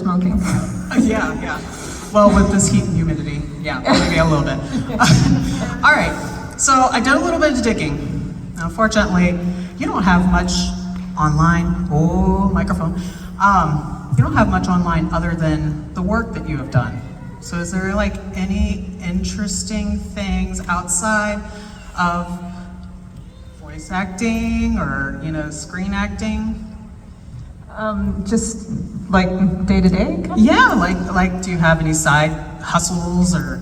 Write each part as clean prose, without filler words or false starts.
Smoking. Yeah. Well, with this heat and humidity, yeah, maybe a little bit. All right, so I did a little bit of digging. Unfortunately, you don't have much online. Oh, microphone. You don't have much online other than the work that you have done. So is there like any interesting things outside of voice acting or, screen acting? Just like day to day? Yeah, like do you have any side hustles or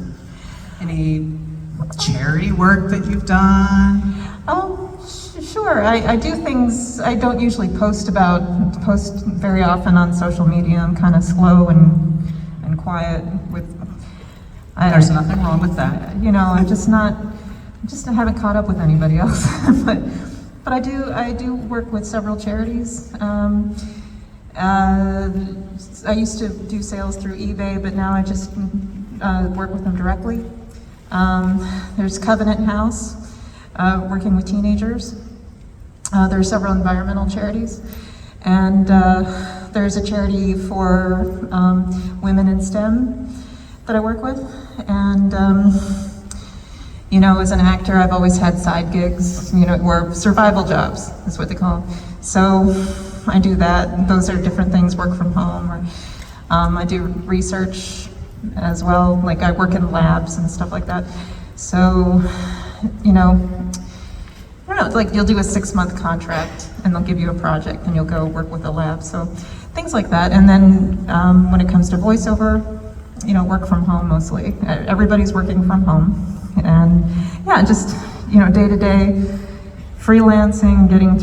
any charity work that you've done? Sure. I do things I don't usually post very often on social media. I'm kind of slow and quiet with. There's nothing wrong with that. I haven't caught up with anybody else. but I do work with several charities. I used to do sales through eBay, but now I just work with them directly. There's Covenant House, working with teenagers. There are several environmental charities, and there's a charity for women in STEM that I work with. And as an actor, I've always had side gigs, or survival jobs, is what they call them. So I do that. Those are different things, work from home, or I do research as well, like I work in labs and stuff like that. So, I don't know, it's like you'll do a 6-month contract and they'll give you a project and you'll go work with a lab. So things like that. And then when it comes to voiceover, work from home mostly. Everybody's working from home. And yeah, just, day to day, freelancing, getting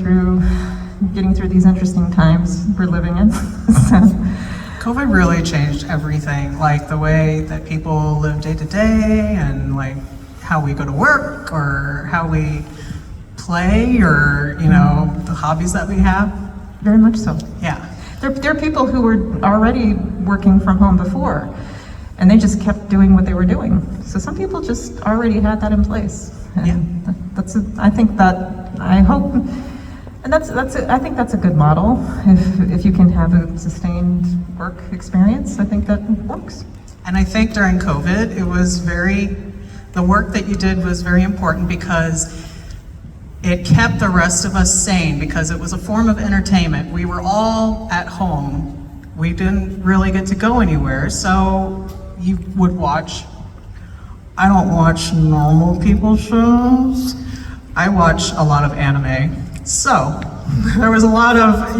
through these interesting times we're living in. So. COVID really changed everything, like the way that people live day to day and like how we go to work or how we play or, the hobbies that we have. Very much so. Yeah. There are people who were already working from home before and they just kept doing what they were doing. So some people just already had that in place. And yeah. I think that's a good model. If you can have a sustained work experience, I think that works. And I think during COVID, the work that you did was very important because it kept the rest of us sane because it was a form of entertainment. We were all at home. We didn't really get to go anywhere, so you would watch. I don't watch normal people shows. I watch a lot of anime. So there was a lot of,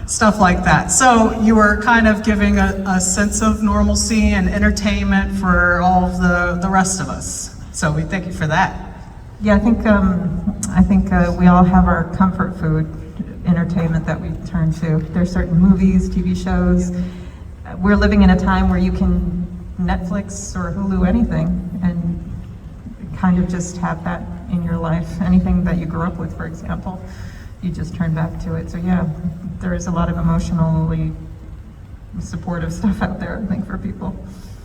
stuff like that. So you were kind of giving a sense of normalcy and entertainment for all of the rest of us. So we thank you for that. Yeah, I think we all have our comfort food entertainment that we turn to. There's certain movies, TV shows. We're living in a time where you can Netflix or Hulu anything and kind of just have that in your life. Anything that you grew up with, for example, you just turn back to it. So yeah, there is a lot of emotionally supportive stuff out there, I think, for people.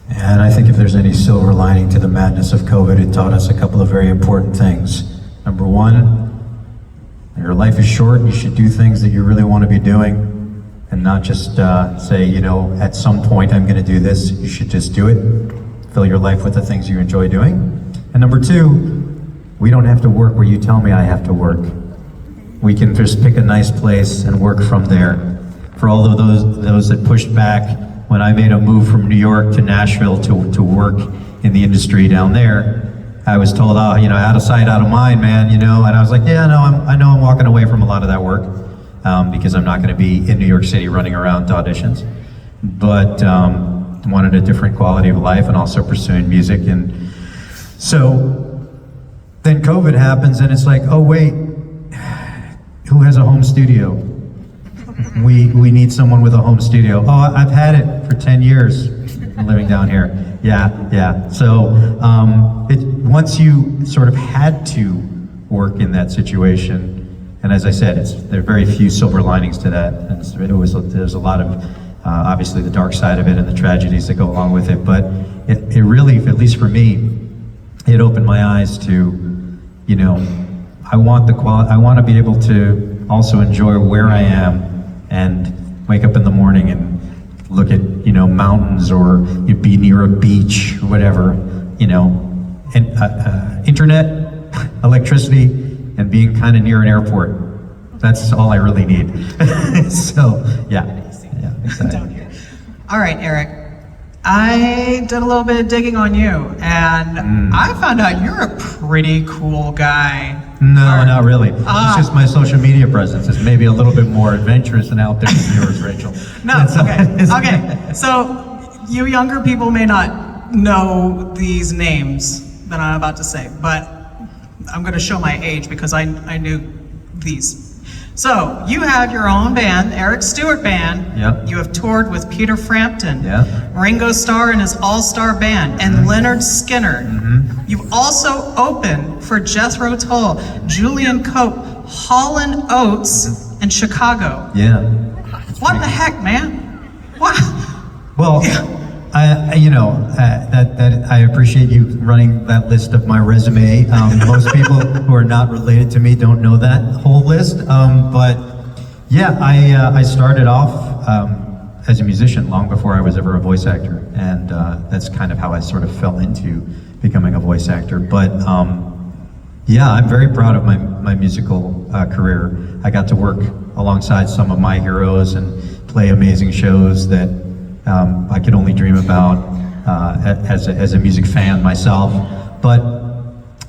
And I think if there's any silver lining to the madness of COVID, it taught us a couple of very important things. Number one, your life is short. You should do things that you really want to be doing and not just say, at some point I'm going to do this. You should just do it. Fill your life with the things you enjoy doing. And number two, we don't have to work where you tell me I have to work. We can just pick a nice place and work from there. For all of those that pushed back when I made a move from New York to Nashville to work in the industry down there, I was told, out of sight, out of mind, man, and I was like, yeah, no, I know I'm walking away from a lot of that work because I'm not going to be in New York City running around to auditions, but wanted a different quality of life and also pursuing music. And so then COVID happens and it's like, oh wait, who has a home studio? We need someone with a home studio. Oh, I've had it for 10 years living down here. Yeah. So once you sort of had to work in that situation, and as I said, there are very few silver linings to that. And there's a lot of, obviously the dark side of it and the tragedies that go along with it. But it really, at least for me, it opened my eyes to, I want to be able to also enjoy where I am and wake up in the morning and look at, mountains, or you'd be near a beach or whatever, and internet, electricity, and being kind of near an airport. That's all I really need. So, yeah, exactly. Down here. All right, Eric. I did a little bit of digging on you, and I found out you're a pretty cool guy. No, not really. It's just my social media presence is maybe a little bit more adventurous and out there than yours, Rachel. No, okay. So, you younger people may not know these names that I'm about to say, but I'm going to show my age because I knew these. So, you have your own band, Eric Stewart Band. Yep. You have toured with Peter Frampton, Yeah. Ringo Starr and his all-star band, and Leonard Skinner. You've also opened for Jethro Tull, Julian Cope, Hall & Oates, and Chicago. Yeah. What the heck, man? What? Well, I appreciate you running that list of my resume. Most people who are not related to me don't know that whole list. But yeah, I started off as a musician long before I was ever a voice actor, and that's kind of how I sort of fell into becoming a voice actor. But yeah, I'm very proud of my musical career. I got to work alongside some of my heroes and play amazing shows that I could only dream about as a music fan myself. But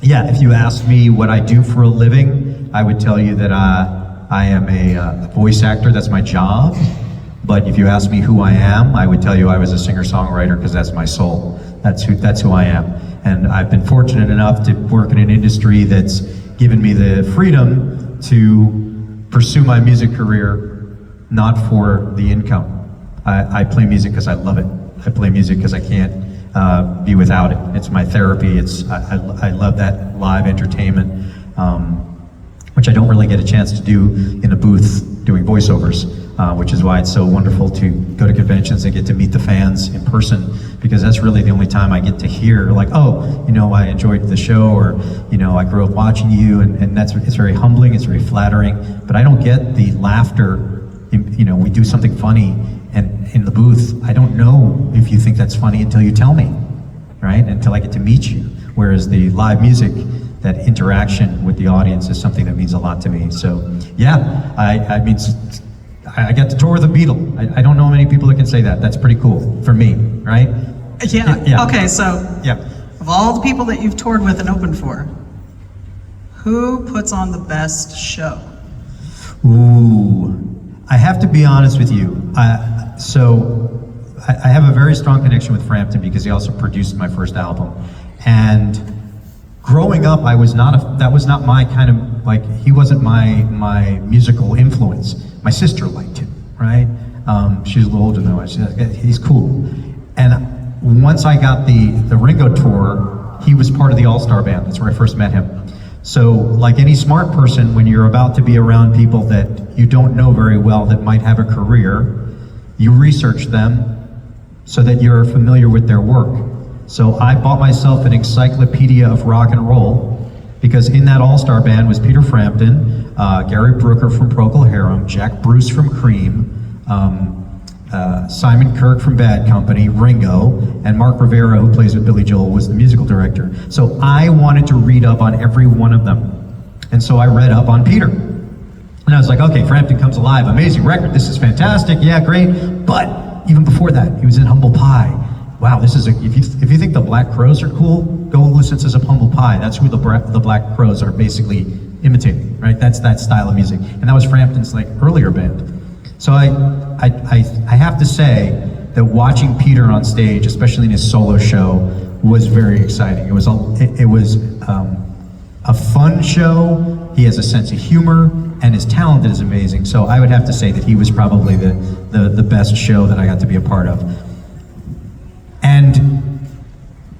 yeah, if you ask me what I do for a living, I would tell you that I am a voice actor. That's my job. But if you ask me who I am, I would tell you I was a singer-songwriter, because that's my soul. That's who I am. And I've been fortunate enough to work in an industry that's given me the freedom to pursue my music career, not for the income. I play music because I love it. I play music because I can't be without it. It's my therapy. I love that live entertainment, which I don't really get a chance to do in a booth doing voiceovers, which is why it's so wonderful to go to conventions and get to meet the fans in person, because that's really the only time I get to hear, like, oh, I enjoyed the show, or, I grew up watching you, and it's very humbling, it's very flattering, but I don't get the laughter. We do something funny, and in the booth, I don't know if you think that's funny until you tell me, right? Until I get to meet you. Whereas the live music, that interaction with the audience is something that means a lot to me. So yeah, I got to tour with a Beatle. I don't know many people that can say that. That's pretty cool for me, right? Yeah. Okay, so yeah. Of all the people that you've toured with and opened for, who puts on the best show? Ooh, I have to be honest with you. I have a very strong connection with Frampton because he also produced my first album. And growing up, that was not my kind of, like, he wasn't my musical influence. My sister liked him, right? She was a little older than I was. She's like, he's cool. And once I got the Ringo tour, he was part of the All-Star Band. That's where I first met him. So, like any smart person, when you're about to be around people that you don't know very well that might have a career, you research them so that you're familiar with their work. So I bought myself an encyclopedia of rock and roll, because in that all-star band was Peter Frampton, Gary Brooker from Procol Harum, Jack Bruce from Cream, Simon Kirke from Bad Company, Ringo, and Mark Rivera, who plays with Billy Joel, was the musical director. So I wanted to read up on every one of them. And so I read up on Peter. And I was like, okay, Frampton Comes Alive, amazing record, this is fantastic, yeah, great. But even before that, he was in Humble Pie. Wow, this is if you think the Black Crowes are cool, go listen to some Humble Pie. That's who the Black Crowes are basically imitating, right? That's that style of music. And that was Frampton's earlier band. So I have to say that watching Peter on stage, especially in his solo show, was very exciting. It was a fun show. He has a sense of humor, and his talent is amazing. So I would have to say that he was probably the best show that I got to be a part of. And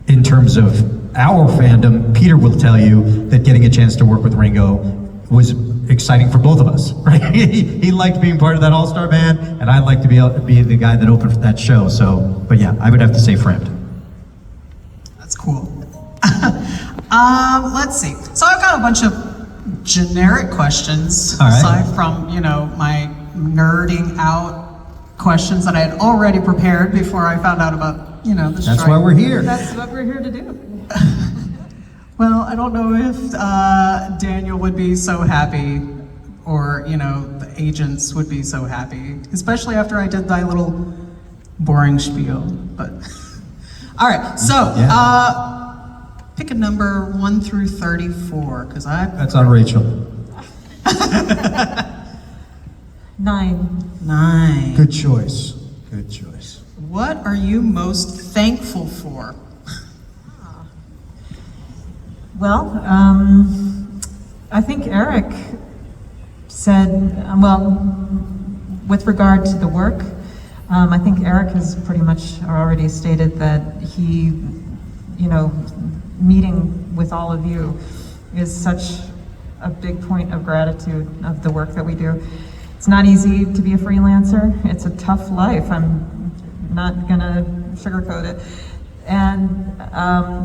in terms of our fandom, Peter will tell you that getting a chance to work with Ringo was exciting for both of us, right? He liked being part of that all-star band, and I'd like to be the guy that opened for that show. So, but yeah, I would have to say Frampton. That's cool. Let's see. So I've got a bunch of generic questions, all right, aside from, my nerding out questions that I had already prepared before I found out about, the strike. That's why we're here. That's what we're here to do. Well, I don't know if Daniel would be so happy, or, the agents would be so happy, especially after I did my little boring spiel, but. All right, so, pick a number 1 through 34, because That's on Rachel. 9. 9. Good choice. Good choice. What are you most thankful for? Well, I think Eric said, with regard to the work, I think Eric has pretty much already stated that he, meeting with all of you is such a big point of gratitude of the work that we do. It's not easy to be a freelancer. It's a tough life. I'm not gonna sugarcoat it. And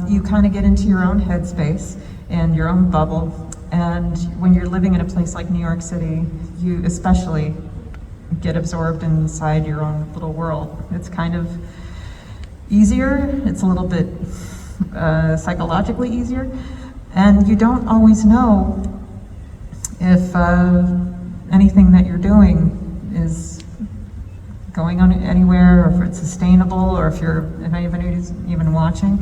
you kind of get into your own headspace and your own bubble. And when you're living in a place like New York City, you especially get absorbed inside your own little world. It's kind of easier. It's a little bit psychologically easier. And you don't always know if anything that you're doing is going on anywhere, or if it's sustainable, or if anybody's even watching.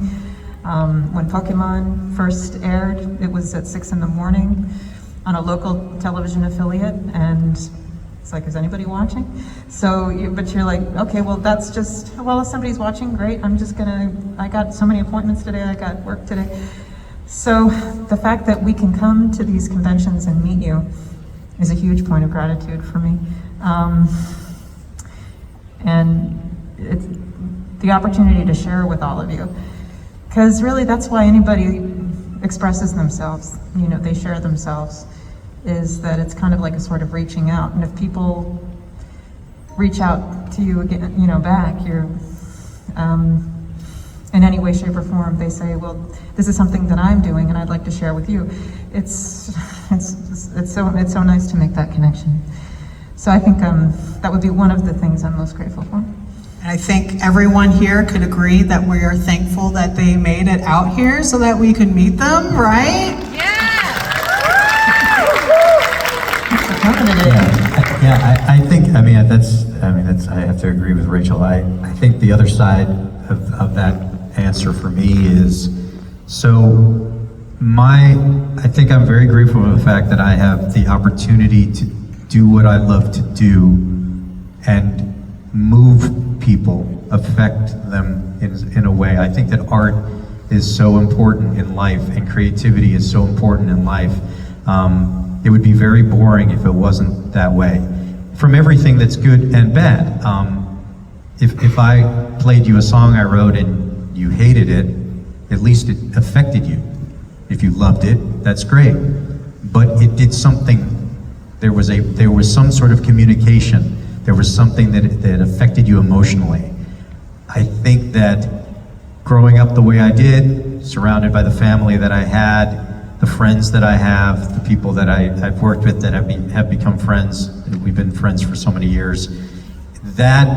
When Pokemon first aired, it was at 6 in the morning on a local television affiliate, and it's like, is anybody watching? But you're like, okay, well, that's just, if somebody's watching, great, I got so many appointments today, I got work today. So the fact that we can come to these conventions and meet you is a huge point of gratitude for me. And it's the opportunity to share with all of you. Because really that's why anybody expresses themselves, they share themselves, is that it's kind of like a sort of reaching out. And if people reach out to you again, back, you're, in any way, shape, or form, they say, well, this is something that I'm doing and I'd like to share with you. It's so nice to make that connection. So I think that would be one of the things I'm most grateful for. And I think everyone here could agree that we are thankful that they made it out here so that we could meet them, right? I think, I have to agree with Rachel. I think the other side of that answer for me is, I think I'm very grateful for the fact that I have the opportunity to do what I love to do and move people, affect them in a way. I think that art is so important in life, and creativity is so important in life. It would be very boring if it wasn't that way, from everything that's good and bad. If I played you a song I wrote and you hated it, at least it affected you. If you loved it, that's great. But it did something. There was some sort of communication. There was something that affected you emotionally. I think that growing up the way I did, surrounded by the family that I had, the friends that I have, the people that I've worked with that have become friends, and we've been friends for so many years, that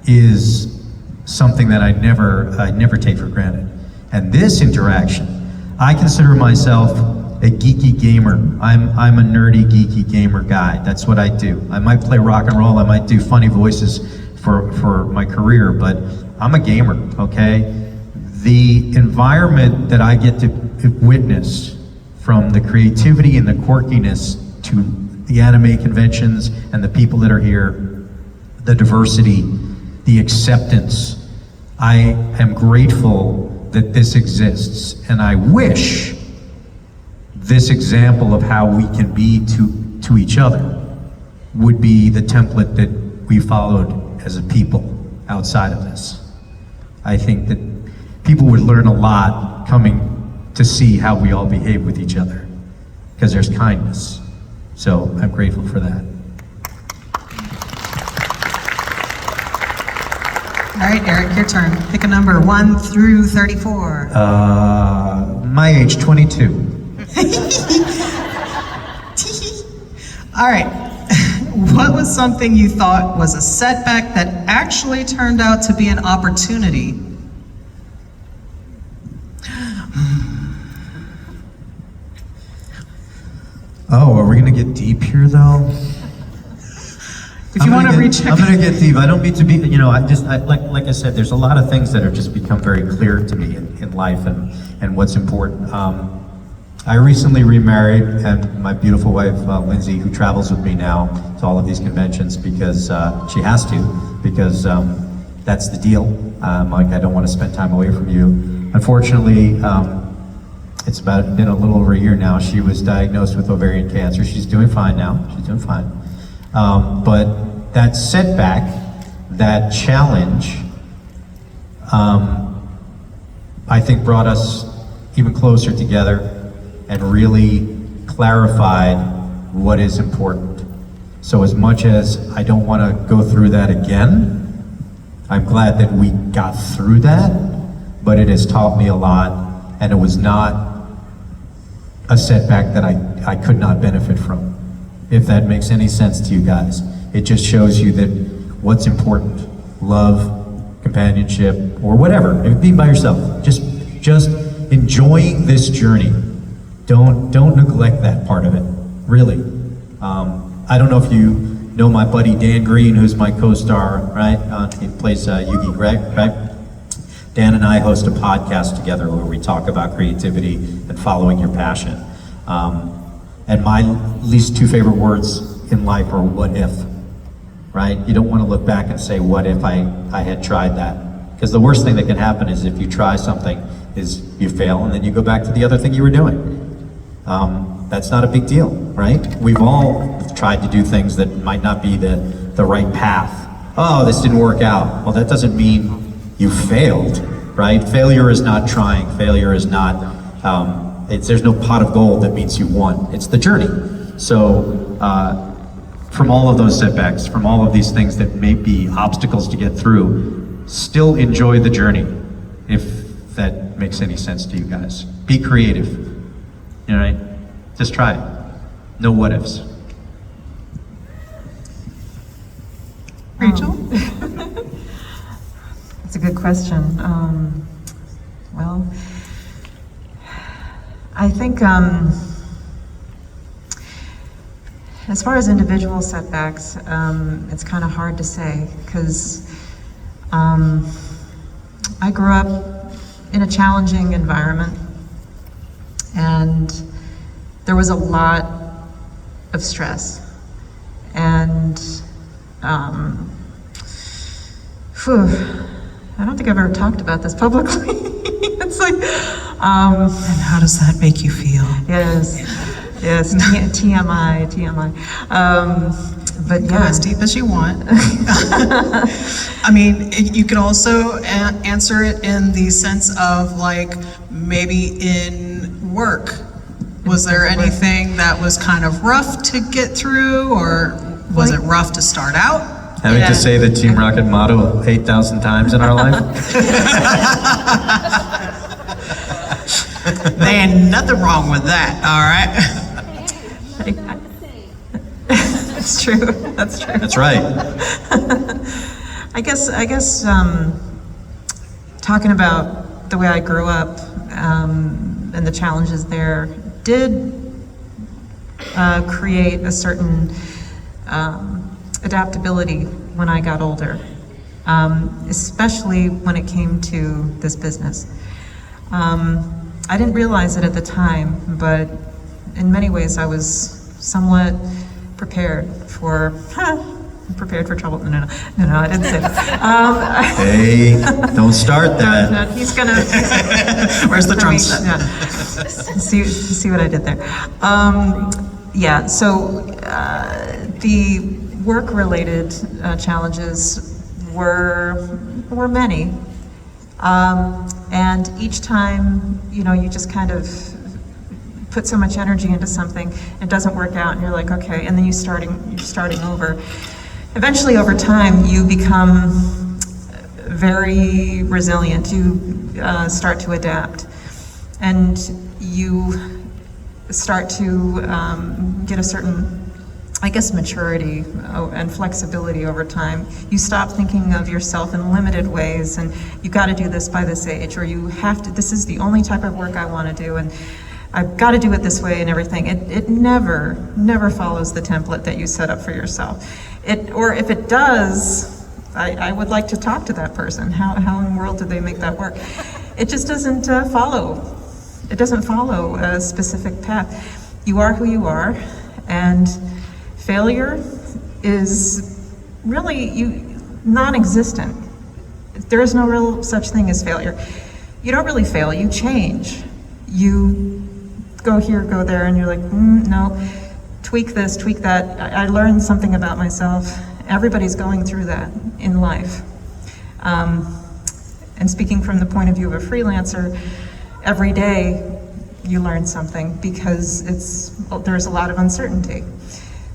is something that I never take for granted. And this interaction, I consider myself a geeky gamer. I'm a nerdy, geeky gamer guy. That's what I do. I might play rock and roll, I might do funny voices for my career, but I'm a gamer, okay? The environment that I get to witness, from the creativity and the quirkiness to the anime conventions and the people that are here, the diversity, the acceptance, I am grateful that this exists, and I wish this example of how we can be to each other would be the template that we followed as a people outside of this. I think that people would learn a lot coming to see how we all behave with each other, because there's kindness. So I'm grateful for that. All right, Eric, your turn. Pick a number 1 through 34. My age, 22. All right. What was something you thought was a setback that actually turned out to be an opportunity? Oh, are we gonna get deep here though? If you want to recheck. I'm gonna get deep. I don't mean to be, like I said, there's a lot of things that have just become very clear to me in life and what's important. I recently remarried, and my beautiful wife, Lindsay, who travels with me now to all of these conventions because she has to, because that's the deal. I don't want to spend time away from you. Unfortunately, it's been a little over a year now. She was diagnosed with ovarian cancer. She's doing fine now. She's doing fine. But that setback, that challenge, I think brought us even closer together and really clarified what is important. So as much as I don't want to go through that again, I'm glad that we got through that, but it has taught me a lot, and it was not a setback that I could not benefit from. If that makes any sense to you guys. It just shows you that what's important, love, companionship, or whatever, being by yourself, just enjoying this journey. Don't neglect that part of it, really. I don't know if you know my buddy Dan Green, who's my co-star, right? He plays Yugi, right? Dan and I host a podcast together where we talk about creativity and following your passion. And my least two favorite words in life are what if, right? You don't want to look back and say, what if I had tried that? Because the worst thing that can happen is if you try something is you fail and then you go back to the other thing you were doing. That's not a big deal, right? We've all tried to do things that might not be the right path. Oh, this didn't work out. Well, that doesn't mean you failed, right? Failure is not trying. Failure is not, there's no pot of gold that means you won. It's the journey. So from all of those setbacks, from all of these things that may be obstacles to get through, still enjoy the journey, if that makes any sense to you guys. Be creative, you know, right? Just try it. No what ifs. Rachel? That's a good question. Well, I think as far as individual setbacks, it's kind of hard to say because I grew up in a challenging environment and there was a lot of stress and I don't think I've ever talked about this publicly. It's like, And how does that make you feel? yes, TMI. But Go yeah, as deep as you want. I mean, you could also answer it in the sense of like maybe in work. Was there anything that was kind of rough to get through, or was it rough to start out? Having to say the Team Rocket motto 8,000 times in our life? There ain't nothing wrong with that, all right? That's true. That's true. That's right. I guess talking about the way I grew up and the challenges there did create a certain adaptability when I got older, especially when it came to this business. I didn't realize it at the time, but in many ways I was somewhat prepared for trouble. No, I didn't say that. Hey, don't start that. No, he's gonna. Where's the for drum me, set? yeah. See what I did there. Yeah. So the work-related challenges were many, and each time, you just kind of put so much energy into something, it doesn't work out, and you're like, okay, and then you're starting over. Eventually, over time, you become very resilient. You start to adapt, and you start to get a certain I guess, maturity and flexibility over time. You stop thinking of yourself in limited ways, and you got to do this by this age, or you have to, this is the only type of work I want to do, and I've got to do it this way and everything. It never follows the template that you set up for yourself. Or if it does, I would like to talk to that person. How in the world do they make that work? It just doesn't follow. It doesn't follow a specific path. You are who you are, and failure is really non-existent. There is no real such thing as failure. You don't really fail, you change. You go here, go there, and you're like, no, tweak this, tweak that. I learned something about myself. Everybody's going through that in life. And speaking from the point of view of a freelancer, every day you learn something because there's a lot of uncertainty.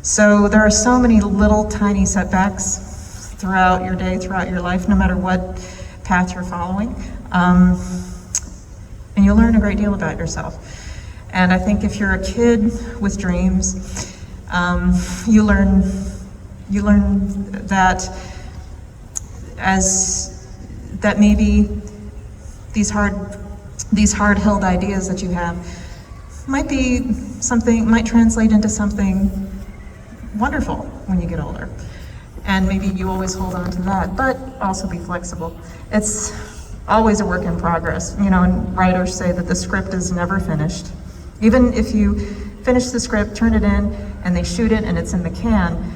So there are so many little tiny setbacks throughout your day, throughout your life, no matter what path you're following. And you'll learn a great deal about yourself. And I think if you're a kid with dreams, you learn that maybe these hard-held ideas that you have might translate into something wonderful when you get older. And maybe you always hold on to that, but also be flexible. It's always a work in progress. And writers say that the script is never finished. Even if you finish the script, turn it in, and they shoot it and it's in the can,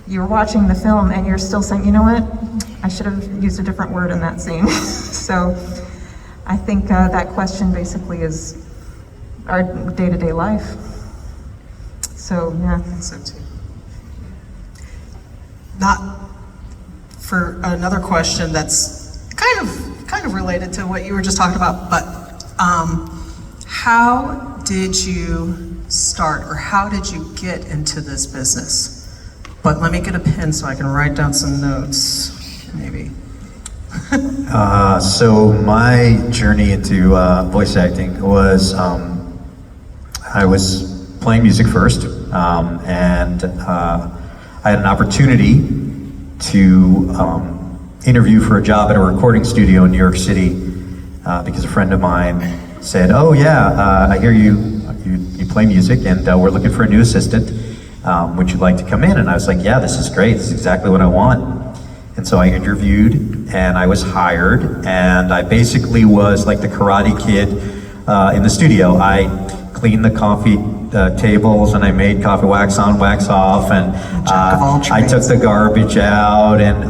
you're watching the film and you're still saying, you know what? I should have used a different word in that scene. So I think that question basically is our day-to-day life. So, yeah. So too. Not for another question that's kind of related to what you were just talking about, but how did you start, or how did you get into this business? But let me get a pen so I can write down some notes, maybe. So my journey into voice acting was, I was playing music first, and I had an opportunity to interview for a job at a recording studio in New York City because a friend of mine said, "Oh yeah, I hear you play music, and we're looking for a new assistant. Would you like to come in?" And I was like, "Yeah, this is great. This is exactly what I want." And so I interviewed, and I was hired, and I basically was like the Karate Kid in the studio. I cleaned the coffee tables, and I made coffee wax on, wax off, and I took the garbage out, and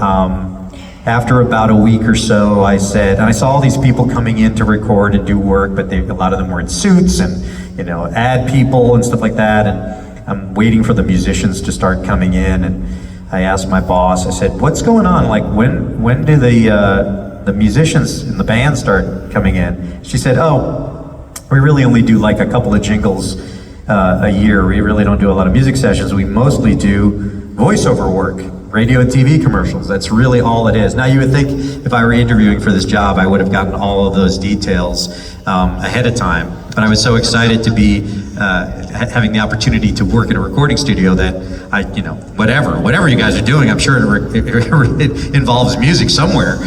after about a week or so, I said, and I saw all these people coming in to record and do work, but a lot of them were in suits and, ad people and stuff like that, and I'm waiting for the musicians to start coming in, and I asked my boss, I said, "What's going on? Like, when do the musicians in the band start coming in?" She said, "Oh, we really only do like a couple of jingles a year. We really don't do a lot of music sessions. We mostly do voiceover work, radio and TV commercials. That's really all it is." Now you would think if I were interviewing for this job, I would have gotten all of those details ahead of time. But I was so excited to be having the opportunity to work in a recording studio that whatever you guys are doing, I'm sure it involves music somewhere.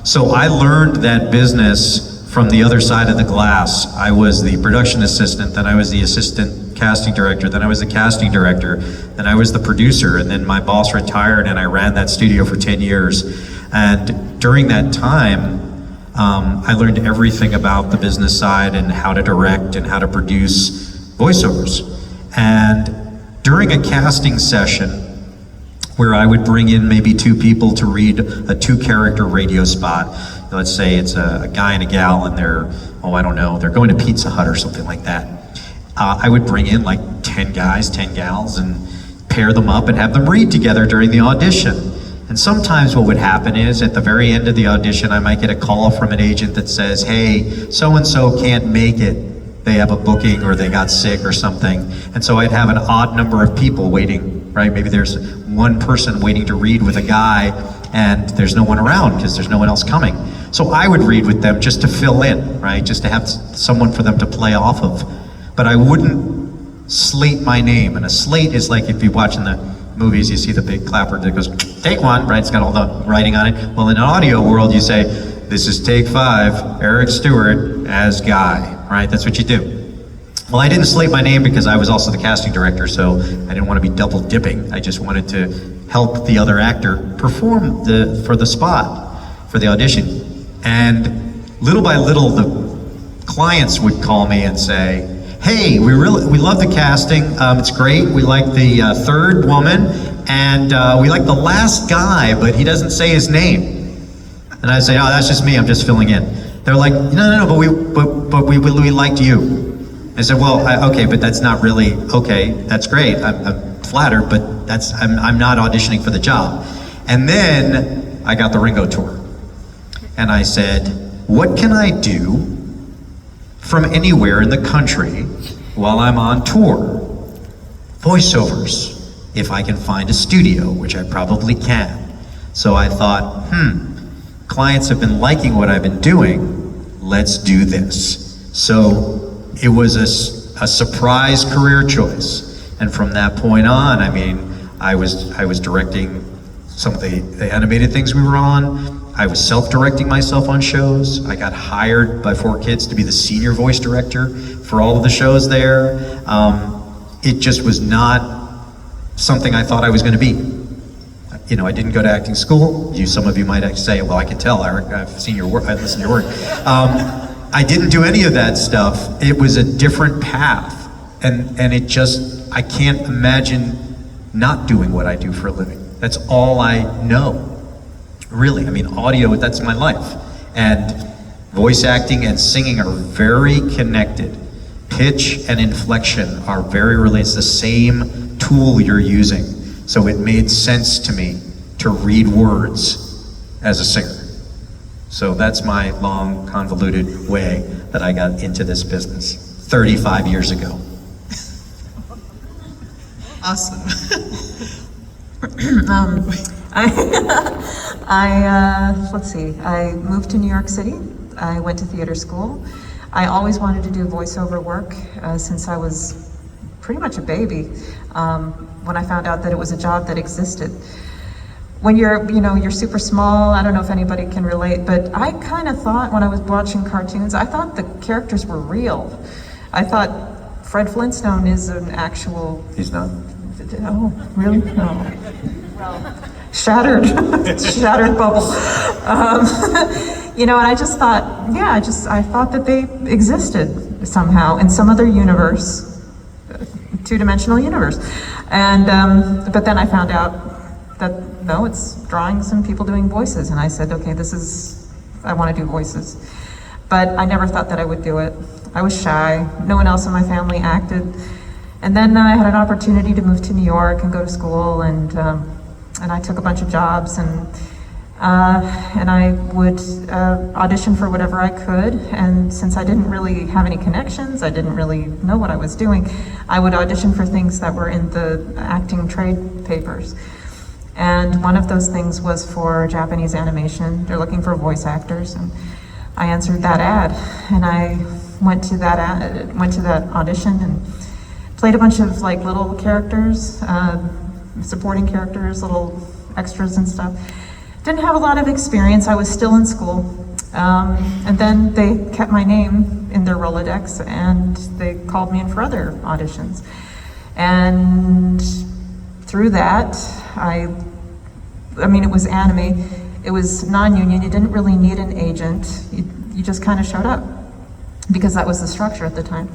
So I learned that business from the other side of the glass. I was the production assistant, then I was the assistant casting director, then I was the casting director, then I was the producer, and then my boss retired and I ran that studio for 10 years. And during that time, I learned everything about the business side and how to direct and how to produce voiceovers. And during a casting session, where I would bring in maybe 2 people to read a 2-character radio spot. Let's say it's a guy and a gal, and they're going to Pizza Hut or something like that. I would bring in like 10 guys, 10 gals, and pair them up and have them read together during the audition. And sometimes what would happen is at the very end of the audition, I might get a call from an agent that says, "Hey, so-and-so can't make it. They have a booking or they got sick or something." And so I'd have an odd number of people waiting, right? Maybe there's one person waiting to read with a guy and there's no one around because there's no one else coming. So I would read with them just to fill in, right? Just to have someone for them to play off of. But I wouldn't slate my name. And a slate is like, if you watch in the movies, you see the big clapper that goes, take one, right? It's got all the writing on it. Well, in an audio world, you say, this is take 5, Eric Stewart as Guy, right? That's what you do. Well, I didn't slate my name because I was also the casting director, so I didn't want to be double dipping. I just wanted to help the other actor perform for the spot, for the audition. And little by little, the clients would call me and say, hey, we love the casting, it's great, we like the 3rd woman, and we like the last guy, but he doesn't say his name. And I say, oh, that's just me, I'm just filling in. They're like, no, but we liked you. I said, well, okay, but that's not really, okay, that's great, I'm flattered, but I'm not auditioning for the job. And then I got the Ringo tour. And I said, what can I do from anywhere in the country while I'm on tour? Voiceovers, if I can find a studio, which I probably can. So I thought, clients have been liking what I've been doing, let's do this. So it was a surprise career choice. And from that point on, I mean, I was directing some of the animated things we were on. I was self-directing myself on shows. I got hired by 4Kids to be the senior voice director for all of the shows there. It just was not something I thought I was going to be. You know, I didn't go to acting school. Some of you might say, well, I can tell, Eric, I've seen your work, I've listened to your work. I didn't do any of that stuff. It was a different path. And it just, I can't imagine not doing what I do for a living. That's all I know. Really, I mean, audio, that's my life. And voice acting and singing are very connected. Pitch and inflection are very related. It's the same tool you're using. So it made sense to me to read words as a singer. So that's my long, convoluted way that I got into this business 35 years ago. Awesome. Let's see, I moved to New York City. I went to theater school. I always wanted to do voiceover work since I was pretty much a baby. When I found out that it was a job that existed. When you're super small, I don't know if anybody can relate, but I kind of thought when I was watching cartoons, I thought the characters were real. I thought Fred Flintstone is an actual... He's not. Oh, really? No. Well, shattered bubble. And I just thought, I thought that they existed somehow in some other universe, two-dimensional universe. And, but then I found out that, no, it's drawings and people doing voices. And I said, okay, I want to do voices. But I never thought that I would do it. I was shy. No one else in my family acted. And then I had an opportunity to move to New York and go to school, and I took a bunch of jobs, and I would audition for whatever I could. And since I didn't really have any connections, I didn't really know what I was doing, I would audition for things that were in the acting trade papers. And one of those things was for Japanese animation. They're looking for voice actors, and I answered that ad, and I went to that audition and played a bunch of like little characters, supporting characters, little extras and stuff. Didn't have a lot of experience. I was still in school. And then they kept my name in their Rolodex, and they called me in for other auditions. And through that, I mean, it was anime. It was non-union. You didn't really need an agent. You just kind of showed up because that was the structure at the time.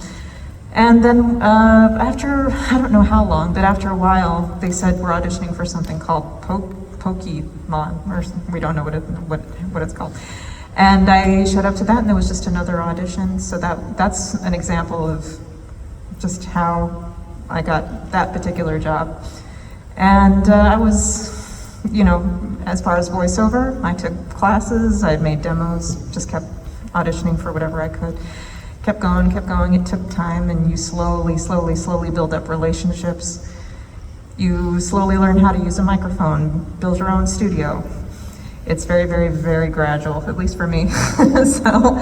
And then after, I don't know how long, but after a while, they said we're auditioning for something called Pokemon, or we don't know what it's called. And I showed up to that, and there was just another audition. So that's an example of just how I got that particular job. And I was, as far as voiceover, I took classes, I made demos, just kept auditioning for whatever I could. Kept going, it took time, and you slowly build up relationships. You slowly learn how to use a microphone, build your own studio. It's very, very, very gradual, at least for me. So,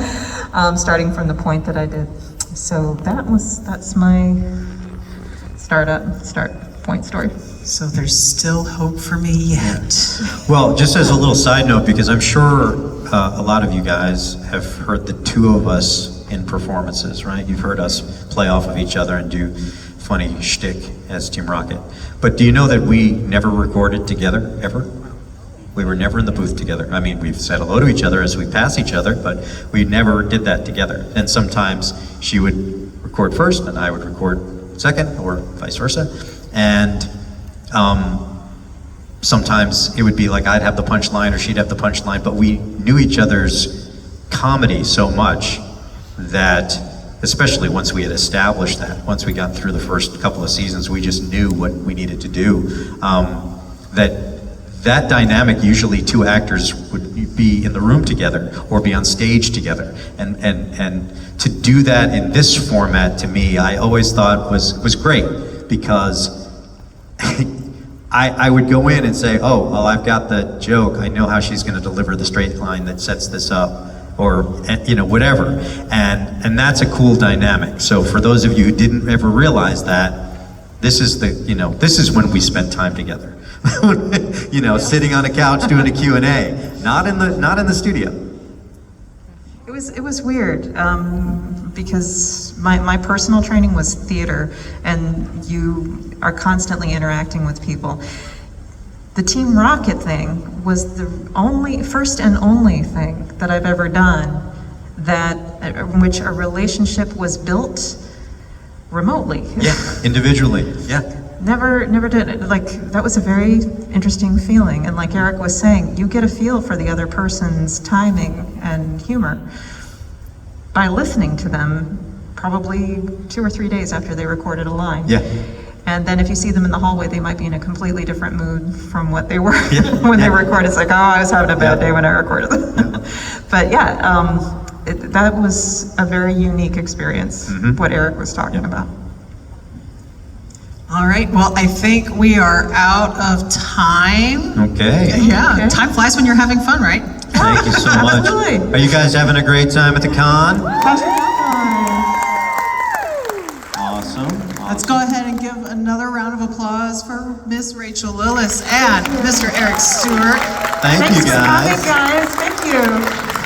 starting from the point that I did. So that's my start point story. So there's still hope for me yet. Well, just as a little side note, because I'm sure a lot of you guys have heard the two of us in performances, right? You've heard us play off of each other and do funny shtick as Team Rocket. But do you know that we never recorded together, ever? We were never in the booth together. I mean, we've said hello to each other as we pass each other, but we never did that together. And sometimes she would record first and I would record second, or vice versa. And sometimes it would be like I'd have the punchline or she'd have the punchline, but we knew each other's comedy so much that, especially once we had established that, once we got through the first couple of seasons, we just knew what we needed to do. That dynamic, usually two actors would be in the room together or be on stage together. And to do that in this format, to me, I always thought was great, because I would go in and say, oh, well, I've got the joke. I know how she's going to deliver the straight line that sets this up, or whatever. And that's a cool dynamic. So for those of you who didn't ever realize that, this is this is when we spent time together. Sitting on a couch doing a Q&A, not in the studio. It was weird, because my personal training was theater, and you are constantly interacting with people. The Team Rocket thing was the first and only thing that I've ever done in which a relationship was built remotely. Yeah, individually, yeah. Never did it. Like, that was a very interesting feeling. And like Eric was saying, you get a feel for the other person's timing and humor by listening to them probably 2 or 3 days after they recorded a line. Yeah. And then if you see them in the hallway, they might be in a completely different mood from what they were when they recorded. It's like, oh, I was having a bad day when I recorded them. But yeah, that was a very unique experience, what Eric was talking about. All right, well, I think we are out of time. Okay. Yeah, Okay. time flies when you're having fun, right? Thank you so much. Absolutely. Are you guys having a great time at the con? Awesome. Let's go ahead and give another round of applause for Miss Rachael Lillis and Mr. Eric Stewart. Thank you, Thanks for guys. coming, guys. Thank you.